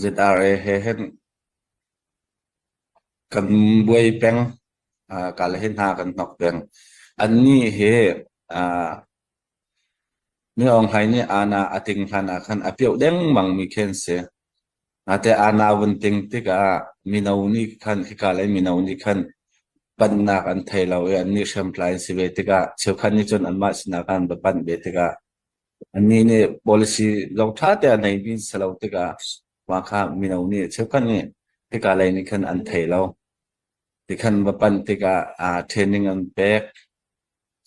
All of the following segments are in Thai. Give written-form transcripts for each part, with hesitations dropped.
ZRA เห็นกันบวยแปงกาลเห็นหากันนอกแปงอันนี้เฮเนื้อองไห้นี่อาณาอติงคันอาคันอเปียวเด้งมังมีเคนเสแต่อาณาวันติงติกามีนาวนี่คันที่กาเลยมีนาวนี่คันปันนักอันไทยเราอันนี้เชื่อมพลายสิเวติกาเชื่อคันนี้จนอันมาสนาคันแบบปันเบติกาอันนี้เนี่ย policy เราท้าแต่ในบินสลาวติกาว่าข้ามีนาวนี่เชื่อคันนี้ติกาเลยนี่คันอันไทยเราที่คันแบบปันติกาtraining อันแปก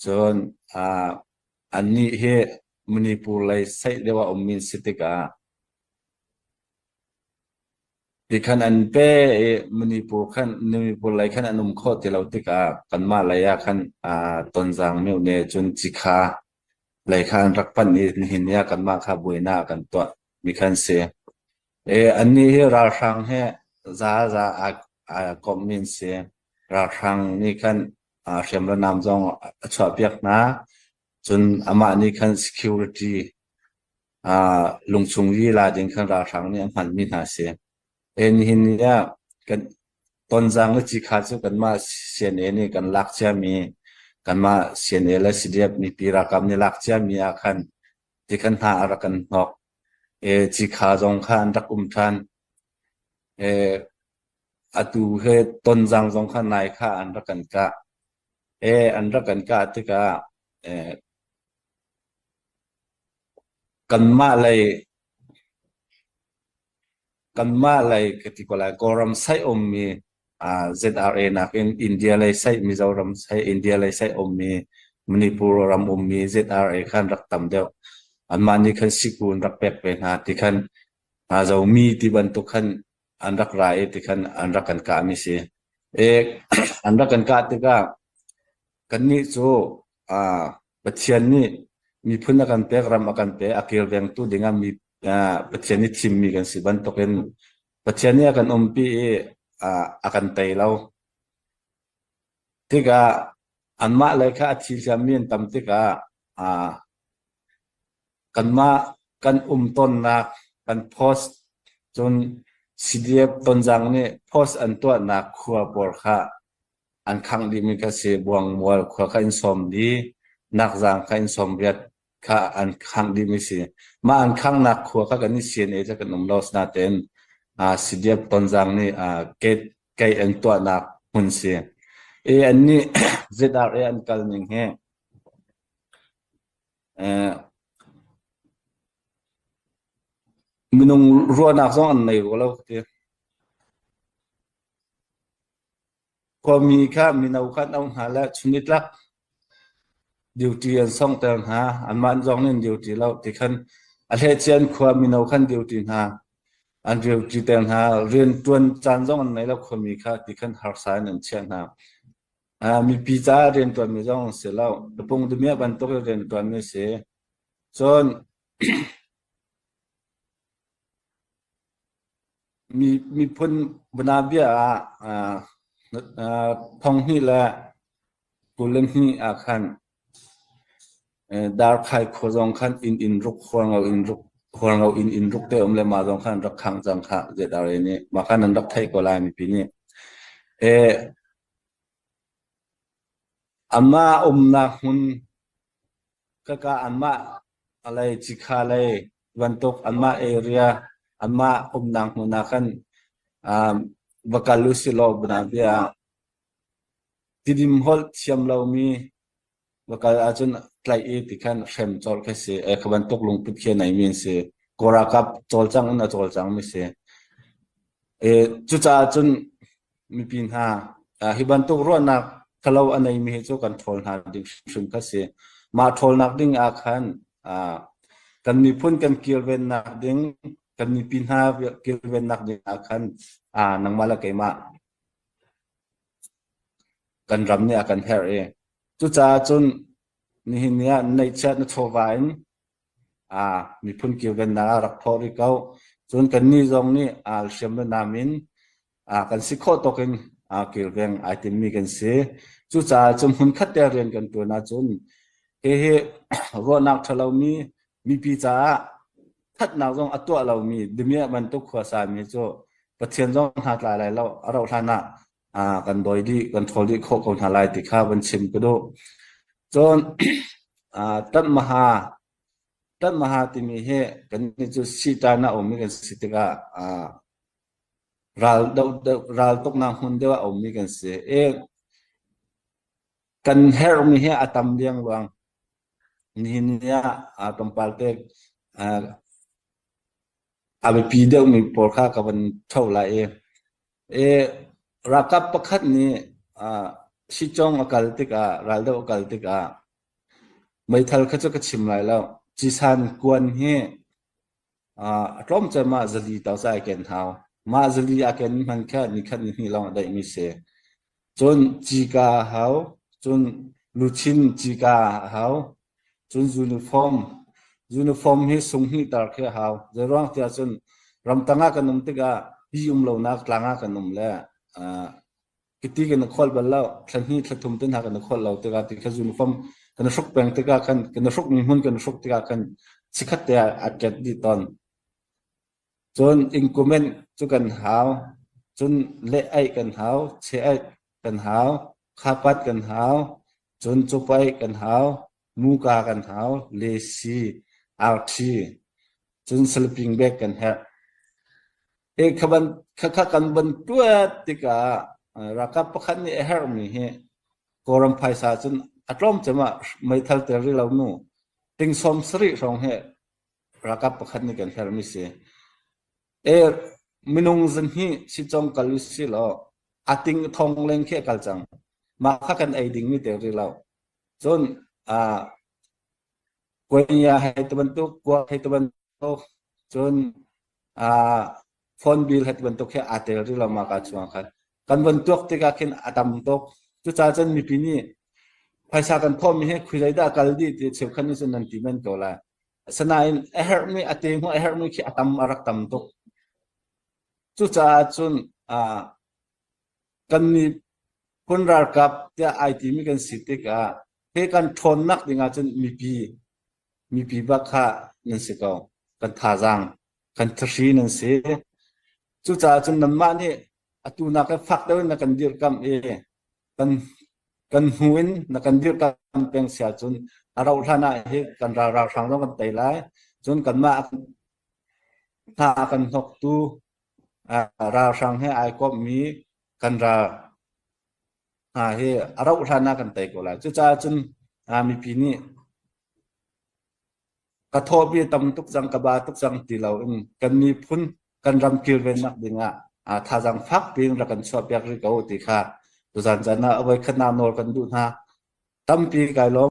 จนอันนี้เฮมณีปูเลยใส่เรียกว่ามินสิติกาที่ขันอันเป้มณีปูขันมณีปูเลยขันอันนุ่มโคตรที่เราติกากันมาเลยขันต้นจางเมียวเนจนจิกาเลยขันรักปันนี่หินยากันมาข้าบุยนากันตัวมีขันเสียอันนี้เราฟังให้คอมมินเสียเราฟังนี่ขันเชื่อมระนามจงชอบยักนะจนอามานี่คัน security ลงชงยีลาดิงคันราชังนี่อันมีนาเสียหินเนี่ยกันต้นจางและจิขาจุกันมาเสียนนี่กันลักเชียมีกันมาเสียนและสิเดียบมีปีรากรรมนี่ลักเชียมีอาคันที่คันหาอารักันนอกจิขาจงคันรักทันอตูเฮต้นจางจงคันนายข้าอันรักกันกะอันรักกันกะที่กะกันมาเลยกติกาโกรัมไซอมมีZRA นักอินเดียเลยไซมิโซรัมไซอินเดียเลยไซอมมีมณีปุรรัมอมมี ZRA ขันรักตำเดียวอันมานี่ขันสิกุนรักเป็กเป็นหาที่ขันเจ้ามีที่บรรทุกขันอันรักรายที่ขันอันรักกันกามิเสียอันรักกันกาที่ก็กันนี่โซปัจจัยนี้มีพื้นกันเปกรำกันเปอเกี่ยวกับตัวdenganมีปัจจัยนี้ทิมมีกันสิบันตกันปัจจัยนี้กันปีakan tayเราที่ก็อันมาเลยค่ะที่จะมีนตำที่ก็กันมากันต้นนักกันโพสจนสิเดียบต้นจังนี่โพสอันตัวนักขัวปอร์ค่ะอันขังดีมีกเสบวงมัวขัวขันสมดีนักจังขันสมเรียดค่ะอันขังดีมีสิมาอันขังนักขัวค่ะกันนี่เสียนจะกันลอสนาเต็นสิเดียบต้นจังนี่เกตไกอันตัวนักหุ่นเสียอันนี้ ZRA อันกันหนึ่งแห่มีนุ่งรัวนักสองอันในรัวแล้วก็มีค่ะมีนาวคันเอาหาและชนิดลักดิวตีอันสองเติมหาอันมันจองนี่ดิวตีแล้วที่คันอันเฮเชียนความมีนาวคันดิวตีหาอันดิวตีเติมหาเรียนตัวจานจองอันไหนแล้วก็มีค่ะที่คันฮาร์ไซน์นั่นเชียนหามีพิจาเรียนตัวมีจองเสร็จแล้วแต่พงดูเมียบันทุกเรียนตัวมีเสียส่วนมีพ้นบนาเบียทองนี่แหละกุลนี่อาคันดาร์ไคโคจงคันอินรุกหัวเราอินรุกเตอมเลยมาจงคันรักขังจังค่ะเจดอะไรนี่มาคันนั้นรักไทยก็ลายมีปีนี้อันมานักหุ่นก็อันมาอะไรจิกาเลยวันตกอันมาเอเรียอันมานักหุ่นนักขันบักลุสิโลบนาเบียที่ดิมฮอลเชียมเรามีบักอาจจะไกลที่ขันเข็มจอลแค่เสียขบันตกลงปิดเขียนไหนมีเสียกอรากับจอลจังนะจอลจังไม่เสียจุดจ้าจนมีปีนหาฮิบันตกร้อนนักถ้าเราอันไหนมีเหตุการณ์ทนหาดิ่งซึ่งก็เสียมาทนนักดิ่งอาคันกันมีพ้นกันเกี่ยวเป็นนักดิ่งกันมีปีนหาเกี่ยวเป็นนักดิ่งอาคันนังมาละเกมากันรำเนี่ยกันแพร่จุดจ้าจนนี่เนี่ยในเชิดนัทวายมีพ้นเกี่ยวเป็นนักรักพอริเกาจนกันนี่ตรงนี้เชื่อมนามินกันสิโคตกันเกี่ยวกับไอเทมมีกันเสียจุดจ้าจนหุ่นขัดเรียนกันตัวน่าจนรัวนักทะเลมีปีจ้า ทัดนาวจงอตัวเรามีดิเมียมันตุกขวาสามีโจปะเทียนจงหาหลายๆเราเราทานะกันโดยดีกันโทลีโคคนหาลายติค่าบันชิมก็ดูจนตัดมหาติมีเฮกันนี่จุสิตานะอมีกันสิติการาลตกนาหุ่นเดียวอมีกันเสกันเฮรมีเฮอตัมเดียงวังนี่เนี่ยตัมปัลเตกอาไปปีเดียวมีปอค่ากับมันเท่าไรรักประคัดนี้ชิจงอากาศติการาลเดอากาศติกาไม่ทันเขาจะกชิมไรแล้วจีสันกวนเฮร่มจะมาจลีต่อใจกันเท้ามาจลีอากันมันแค่นิคันนี่ลองได้มีเสจนจีกาเฮาจนลูชินจีกาเฮาจนยูนิฟอร์มให้ส่งให้ตาร์แค่เฮาจะร้องที่จนรำตั้งกันนุ่มติกาพี่เรานักตั้งกันนุ่มแล้วกิติกันขอลบัลแล้วฉันนี่ฉันทุ่มต้นหากันขอลเราติกาติดยูนิฟอร์มกันชกแปลงติกากันชกมีหุ่นกันชกติกากันสิขัดแต่อาเกตดีตอนจนอิงกุเมนจุกันหาวจนเละไอกันหาวเชไอกันหาวข้าปัดกันหาวจนจุไปกันหาวมูกากันหาวเลซีอาร์ทีจนสลิปปิ้งแบกกันฮะขบันข้ากันบันตัวติการักประคันนี่เฮร์มีเฮกอรัมไพศาจนอัตรมจะมาไม่ทัลเตอร์เราหนูติงสมสริรองเฮรักประคันนี่กันเฮร์มีเสมินุงจันฮีสิจงกัลสิลออาติงทองเล็งเขกัลจังมาข้ากันไอดิ่งมีเตอร์เราจนกวยยาให้ตะวันตกกว่าให้ตะวันตกจนฟอนบิลให้ตะวันตกแค่อาเตอร์เรามากัดช่วงกันวันตกที่กากินอาตมตกจุดจ้าจันมีปีนี้ภาษากันพ่อมีให้คุยได้กัลดีที่เชื่อขันนี้จนนันติมันตัวละสนายเฮร์มีอาเตงหัวเฮร์มีแค่อาตมอารักตมตกจุดจ้าจนกันมีคนรักกับที่ไอทีมีกันสิทธิ์ก็เฮกันทนนักดิ่งจนมีปีบักข้านั่นสิก็กันท่าจังกันทรีนั่นสิจุดจ้าจนน้ำมันนี่ตัวนักฟักเดินนักกันดีร์กัมกันหุ่นนักกันดีร์กัมเป็นเสียจนเราท่านาเฮกันเราทางต้องกันไต่ไล่จนกันมาท่ากันหกตัวเราทางให้ไอก็มีกันเฮเราท่านากันไต่ก็แล้วจุดจ้าจนมีปีนี้กระทบตำตุกจังกบาตุกจังตีเรากันมีพุ่นกันรำกิลเวนนักดิ่งท่าจังฟักปีนรักันชอบอยากริกเอาติค่ะตุจันจันนะเอาไว้ขนาดนอกันดูนะตั้มปีกายล้อม